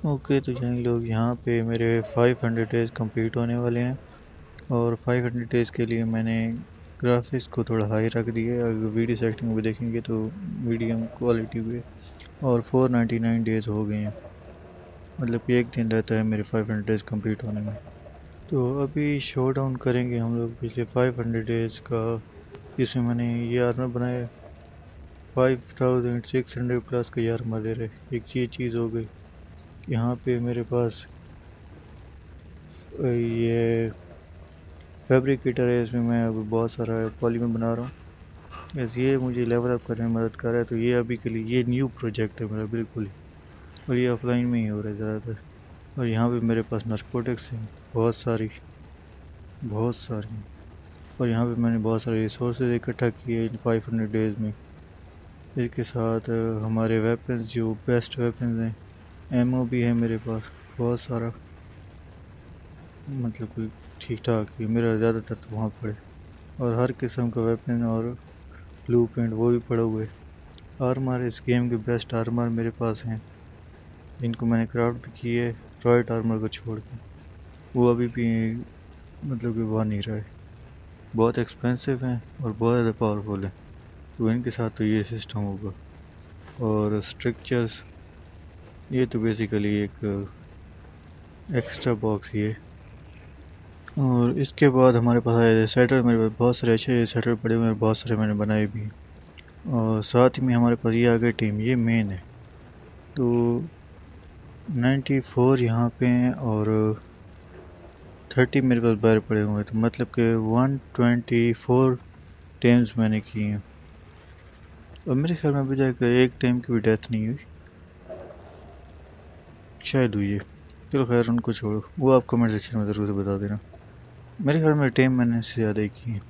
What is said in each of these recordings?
Okay, तो जान लोग, यहाँ पे मेरे 500 डेज़ कंप्लीट होने वाले हैं। और 500 डेज़ के लिए मैंने ग्राफिक्स को थोड़ा हाई रख दिया है। अगर वीडियो सेटिंग में देखेंगे तो मीडियम क्वालिटी पे। और 499 डेज़ हो गए हैं, मतलब कि एक दिन रहता है मेरे 500 डेज़ कंप्लीट होने में। तो अभी शो डाउन करेंगे हम लोग पिछले 500 डेज़ का, जिसमें मैंने ये आर्मर बनाया 5600 प्लस का। ये आर्मर दे रहे, एक ये चीज़ हो गई। यहाँ पे मेरे पास ये फैब्रिकेटर है, इसमें मैं अभी बहुत सारा पॉलीमर बना रहा हूँ। बस ये मुझे लेवल अप करने में मदद कर रहा है। तो ये अभी के लिए ये न्यू प्रोजेक्ट है मेरा बिल्कुल ही, और ये ऑफलाइन में ही हो रहा है ज़्यादातर। और यहाँ पे मेरे पास नारकोटिक्स हैं बहुत सारी, बहुत सारी। और यहाँ पे मैंने बहुत सारे रिसोर्सेज इकट्ठा किए इन 500 डेज़ में। इसके साथ हमारे वेपन्स, जो बेस्ट वेपन्स हैं, एमओ भी है मेरे पास बहुत सारा, मतलब कोई ठीक ठाक ही मेरा ज़्यादातर तो वहाँ पड़े। और हर किस्म का वेपन और ब्लू प्रिंट वो भी पड़ा हुआ है। आर्मर, इस गेम के बेस्ट आर्मर मेरे पास हैं, जिनको मैंने क्राफ्ट भी किए है रॉयट आर्मर को छोड़ के। वो अभी भी मतलब कि बन नहीं रहा है, बहुत एक्सपेंसिव हैं और बहुत ज़्यादा पावरफुल हैं। तो इनके साथ तो ये सिस्टम होगा। और स्ट्रक्चर्स, ये तो बेसिकली एक एक्स्ट्रा बॉक्स ही है। और इसके बाद हमारे पास आए सेटर। मेरे पास बहुत सारे अच्छे सेटर पड़े हुए हैं, बहुत सारे मैंने बनाए भी हैं। और साथ ही में हमारे पास ये आ गई टीम, ये मेन है। तो 94 यहाँ पे हैं और 30 मेरे पास बाहर पड़े हुए हैं। तो मतलब कि 124 टीम्स मैंने की हैं। और मेरे ख्याल में अभी तक एक टीम की भी डेथ नहीं हुई, शायद हुई है। चलो खैर, उनको छोड़ो, वो आप कमेंट सेक्शन में ज़रूर से बता देना। मेरे ख्याल में टीम मैंने इससे ज़्यादा ही की है।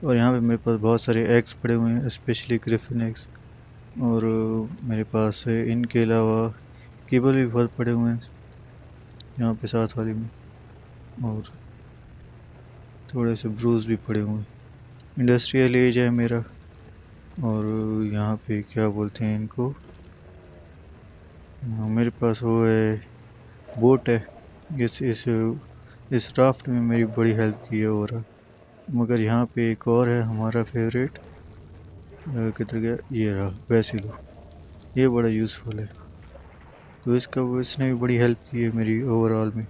और यहाँ पे मेरे पास बहुत सारे एग्स पड़े हुए हैं, स्पेशली ग्रिफिन एग्स। और मेरे पास इनके अलावा केबल भी बहुत पड़े हुए हैं यहाँ पे साथ वाली में। और थोड़े से ब्रूज भी पड़े हुए हैं। इंडस्ट्रियल एज है मेरा। और यहाँ पे क्या बोलते हैं इनको, मेरे पास वो है, बोट है। इस राफ्ट में मेरी बड़ी हेल्प की है। और मगर यहाँ पे एक और है हमारा फेवरेट, किधर गया, ये रहा, वैसिलो। ये बड़ा यूज़फुल है। तो इसने भी बड़ी हेल्प की है मेरी ओवरऑल में।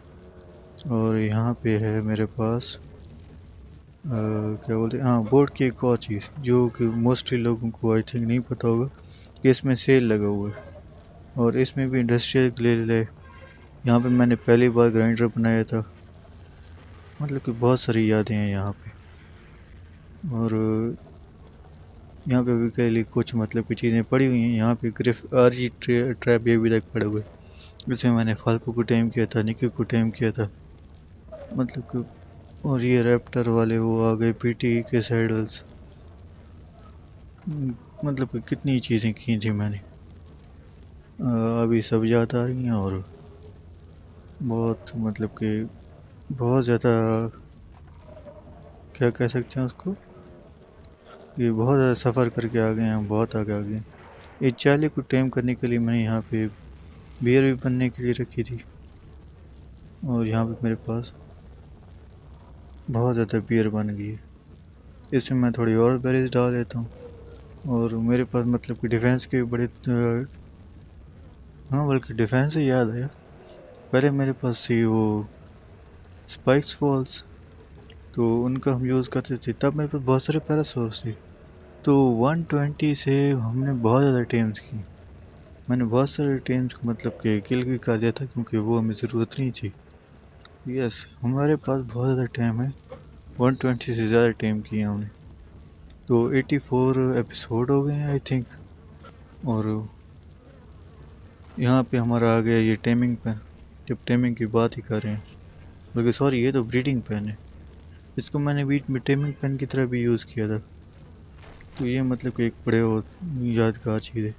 और यहाँ पे है मेरे पास क्या बोलते हैं, हाँ, बोट की एक और चीज़ जो कि मोस्टली लोगों को आई थिंक नहीं पता होगा, कि इसमें सेल लगा हुआ है। और इसमें भी इंडस्ट्रियल ग्रिल है। यहाँ पे मैंने पहली बार ग्राइंडर बनाया था, मतलब कि बहुत सारी यादें हैं यहाँ पे। और यहाँ पे अभी के लिए कुछ मतलब की चीज़ें पड़ी हुई हैं। यहाँ पे ग्रिफ आरजी ट्रैप ये भी तक पड़े हुए, इसमें मैंने फाल्को को टाइम किया था, निकी को टाइम किया था, मतलब कि। और ये रैप्टर वाले वो आ गए, पीटी के सैडल्स, मतलब कि कितनी चीज़ें की थी मैंने। अभी सब याद आ रही हैं। और बहुत मतलब कि बहुत ज़्यादा, क्या कह सकते हैं उसको, ये बहुत ज़्यादा सफ़र करके आ गए हैं हम, बहुत आगे आ गए हैं। इस चाली को टेम करने के लिए मैंने यहाँ पे बियर भी बनने के लिए रखी थी। और यहाँ पे मेरे पास बहुत ज़्यादा बियर बन गई है। इसमें मैं थोड़ी और बेरीज डाल देता हूँ। और मेरे पास मतलब कि डिफेंस के बड़े हाँ, बल्कि डिफेंस से याद आया, पहले मेरे पास थी वो स्पाइक्स फॉल्स, तो उनका हम यूज़ करते थे। तब मेरे पास बहुत सारे पैरासोर्स थे। तो 120 से हमने बहुत ज़्यादा टीम्स की। मैंने बहुत सारे टीम्स को मतलब कि किल भी कर दिया था, क्योंकि वो हमें ज़रूरत नहीं थी। यस, हमारे पास बहुत ज़्यादा टाइम है, 120 से ज़्यादा टीम की है हमने। तो 84 एपिसोड हो गए हैं आई थिंक। और यहाँ पे हमारा आ गया ये टेमिंग पेन, जब टेमिंग की बात ही कर रहे हैं। बल्कि सॉरी, ये तो ब्रीडिंग पेन है। इसको मैंने बीच में टेमिंग पेन की तरह भी यूज़ किया था। तो ये मतलब कि एक बड़े और यादगार चीज़ है।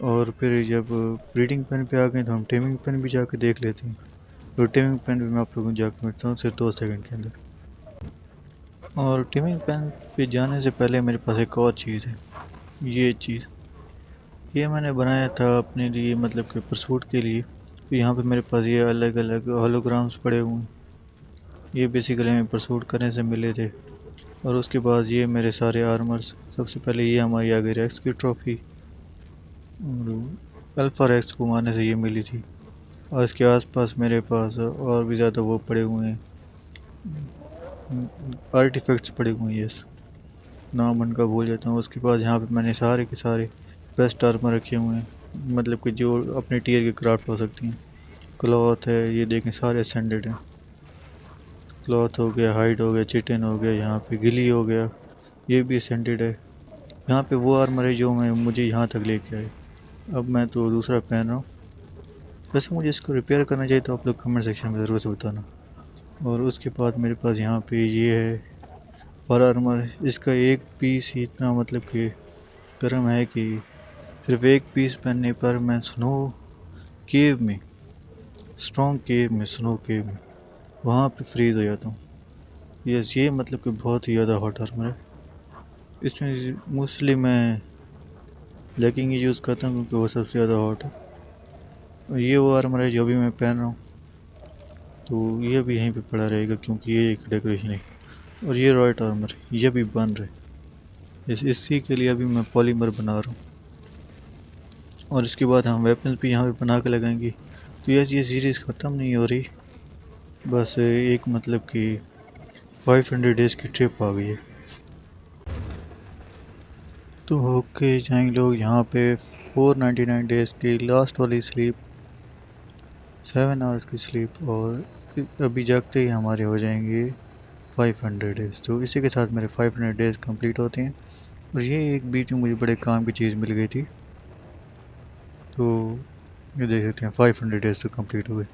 और फिर जब ब्रीडिंग पेन पे आ गए तो हम टेमिंग पेन भी जाके देख लेते हैं। तो टेमिंग पेन भी मैं आप लोगों को जाकर मिलता हूँ सिर्फ 2 सेकंड के अंदर। और टेमिंग पेन पे जाने से पहले मेरे पास एक और चीज़ है, ये चीज़। ये मैंने बनाया था अपने लिए, मतलब कि परसूट के लिए। तो यहाँ पे मेरे पास ये अलग अलग होलोग्राम्स पड़े हुए हैं, ये बेसिकली हमें परसूट करने से मिले थे। और उसके बाद ये मेरे सारे आर्मर्स, सबसे पहले ये हमारी आ गई रेक्स की ट्रॉफ़ी, और अल्फ़ा रेक्स को मारने से ये मिली थी। और इसके आसपास मेरे पास और भी ज़्यादा वो पड़े हुए हैं, आर्टिफैक्ट्स पड़े हुए हैं, यस नाम उनका भूल जाता हूँ। उसके बाद यहाँ पे मैंने सारे के सारे बेस्ट आर्मर रखे हुए हैं, मतलब कि जो अपने टीयर के क्राफ्ट हो सकती हैं। क्लॉथ है, ये देखें सारे असेंडेड हैं। क्लॉथ हो गया, हाइड हो गया, चिटन हो गया, यहाँ पे गिली हो गया, ये भी असेंडेड है। यहाँ पे वो आर्मर है जो मैं मुझे यहाँ तक लेके आए, अब मैं तो दूसरा पहन रहा हूँ। वैसे मुझे इसको रिपेयर करना चाहिए, तो आप लोग कमेंट सेक्शन में ज़रूर से बताना। और उसके बाद मेरे पास यहाँ पे ये है फर आर्मर, इसका एक पीस ही इतना मतलब कि गर्म है कि सिर्फ एक पीस पहनने पर मैं स्नो केव में, स्ट्रॉन्ग केव में, स्नो केव में वहाँ पे फ्रीज हो जाता हूँ। यस, ये मतलब कि बहुत ही ज़्यादा हॉट आर्मर है। इसमें मोस्टली मैं लेगिंग ही यूज़ करता हूँ क्योंकि वो सबसे ज़्यादा हॉट है। और ये वो आर्मर है जो भी मैं पहन रहा हूँ, तो ये भी यहीं पे पड़ा रहेगा क्योंकि ये एक डेकोरेशन है। और ये रॉयट आर्मर, ये भी बन रहा है, इसी के लिए अभी मैं पॉलीमर बना रहा हूँ। और इसके बाद हम वेपन्स भी यहाँ पे बना के लगाएंगे। तो यस, ये सीरीज़ ख़त्म नहीं हो रही, बस एक मतलब कि 500 डेज़ की ट्रिप आ गई है। तो होके जाएंगे लोग यहाँ पे 499 डेज़ की लास्ट वाली स्लीप, 7 आवर्स की स्लीप, और अभी जागते ही हमारे हो जाएंगे 500 डेज़। तो इसी के साथ मेरे 500 डेज़ कंप्लीट होते हैं। और ये एक बीच में मुझे बड़े काम की चीज़ मिल गई थी, तो ये देख सकते हैं 500 डेज़ तो कंप्लीट हुए।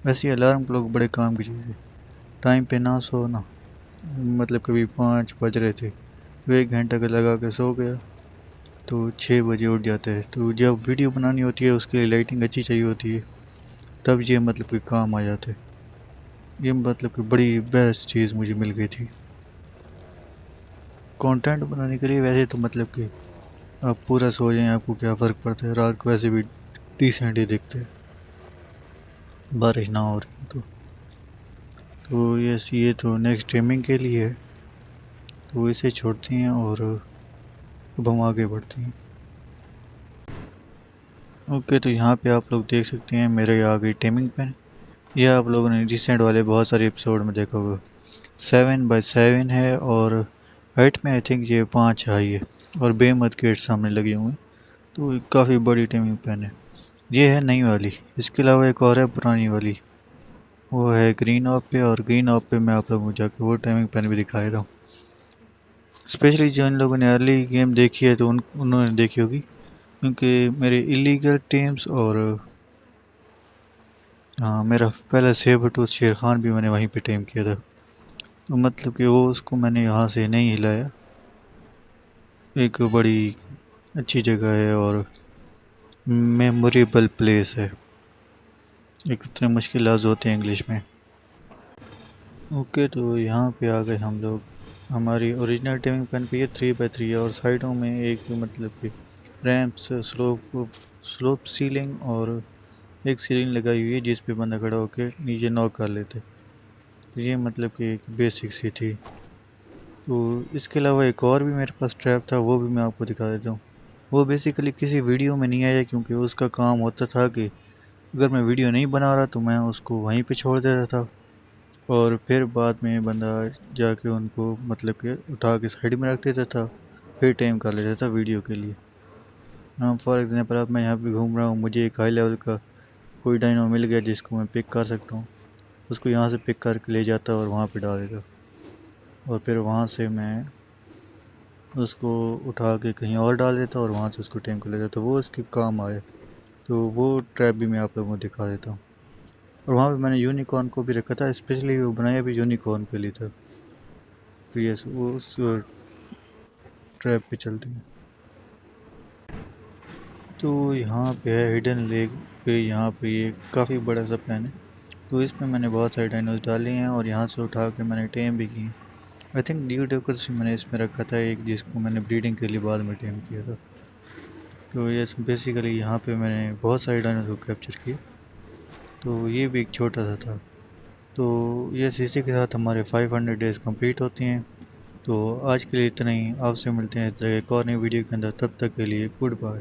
वैसे अलार्म क्लॉक बड़े काम की चीज़ है, टाइम पे ना सो ना, मतलब कभी 5 बज रहे थे, वो 1 घंटा का लगा के सो गया तो 6 बजे उठ जाते हैं। तो जब वीडियो बनानी होती है उसके लिए लाइटिंग अच्छी चाहिए होती है, तब ये मतलब कि काम आ जाते हैं। ये मतलब कि बड़ी बेस्ट चीज़ मुझे मिल गई थी कंटेंट बनाने के लिए। वैसे तो मतलब कि आप पूरा सो जाएं, आपको क्या फ़र्क पड़ता है, रात को वैसे भी डिसेंट ही दिखते हैं, बारिश ना हो रही तो यस, ये तो नेक्स्ट स्ट्रीमिंग के लिए है, तो इसे छोड़ते हैं और अब हम आगे बढ़ते हैं। ओके, तो यहाँ पे आप लोग देख सकते हैं मेरे आ गई टेमिंग पेन। यह आप लोगों ने रिसेंट वाले बहुत सारे एपिसोड में देखा होगा, 7x7 है, और हाइट में आई थिंक ये 5 हाई है, और बेमत गेट सामने लगे हुए हैं, तो काफ़ी बड़ी टेमिंग पेन है। ये है नई वाली, इसके अलावा एक और है पुरानी वाली, वो है ग्रीन ऑफ पे, और ग्रीन ऑफ पे मैं आप लोगों को जाकर वो टेमिंग पेन भी दिखाया था। स्पेशली जिन लोगों ने अर्ली गेम देखी है तो उन्होंने देखी होगी, क्योंकि मेरे इलीगल टीम्स और हाँ, मेरा पहला सेबर टूथ शेर खान भी मैंने वहीं पे टेम किया था, तो मतलब कि वो उसको मैंने यहाँ से नहीं हिलाया। एक बड़ी अच्छी जगह है और मेमोरेबल प्लेस है, एक इतने मुश्किल लफ्ज़ होते हैं इंग्लिश में। ओके, तो यहाँ पे आ गए हम लोग हमारी ओरिजिनल टेमिंग पेन पे। ये 3x3 है और साइडों में एक मतलब कि रैंप्स, स्लोप सीलिंग और एक सीलिंग लगाई हुई है जिस पे बंदा खड़ा होकर नीचे नॉक कर लेते। तो ये मतलब कि एक बेसिक सी थी। तो इसके अलावा एक और भी मेरे पास ट्रैप था, वो भी मैं आपको दिखा देता हूँ। वो बेसिकली किसी वीडियो में नहीं आया क्योंकि उसका काम होता था कि अगर मैं वीडियो नहीं बना रहा तो मैं उसको वहीं पे छोड़ देता था, और फिर बाद में बंदा जाके उनको मतलब कि उठा के साइड में रख देता था, फिर टाइम कर लेता था वीडियो के लिए। हाँ, फॉर एग्जांपल अब मैं यहाँ पे घूम रहा हूँ, मुझे एक हाई लेवल का कोई डायनो मिल गया जिसको मैं पिक कर सकता हूँ, उसको यहाँ से पिक करके ले जाता और वहाँ पे डाल देता, और फिर वहाँ से मैं उसको उठा के कहीं और डाल देता और वहाँ से उसको टेम कर लेता, तो वो उसके काम आए। तो वो ट्रैप भी मैं आप लोगों को दिखा देता हूँ। और वहाँ पे मैंने यूनिकॉर्न को भी रखा था, स्पेशली वो बनाया भी यूनिकॉर्न के लिए था। तो ये वो उस ट्रैप पे चलते हैं। तो यहाँ पे है हिडन लेक पे, यहाँ पे ये काफ़ी बड़ा सा प्लान है, तो इसमें मैंने बहुत सारे डायनोज डाले हैं और यहाँ से उठा के मैंने टेम भी किए। आई थिंक ड्यू डेकर्स भी मैंने इसमें रखा था एक, जिसको मैंने ब्रीडिंग के लिए बाद में टेम किया था। तो ये बेसिकली यहाँ पे मैंने बहुत सारे डायनोज को कैप्चर किए। तो ये भी एक छोटा सा था। तो यस, इसी के साथ हमारे 500 डेज़ कंप्लीट होती हैं। तो आज के लिए इतना ही, आपसे मिलते हैं इस तरह एक और नई वीडियो के अंदर, तब तक के लिए गुड बाय।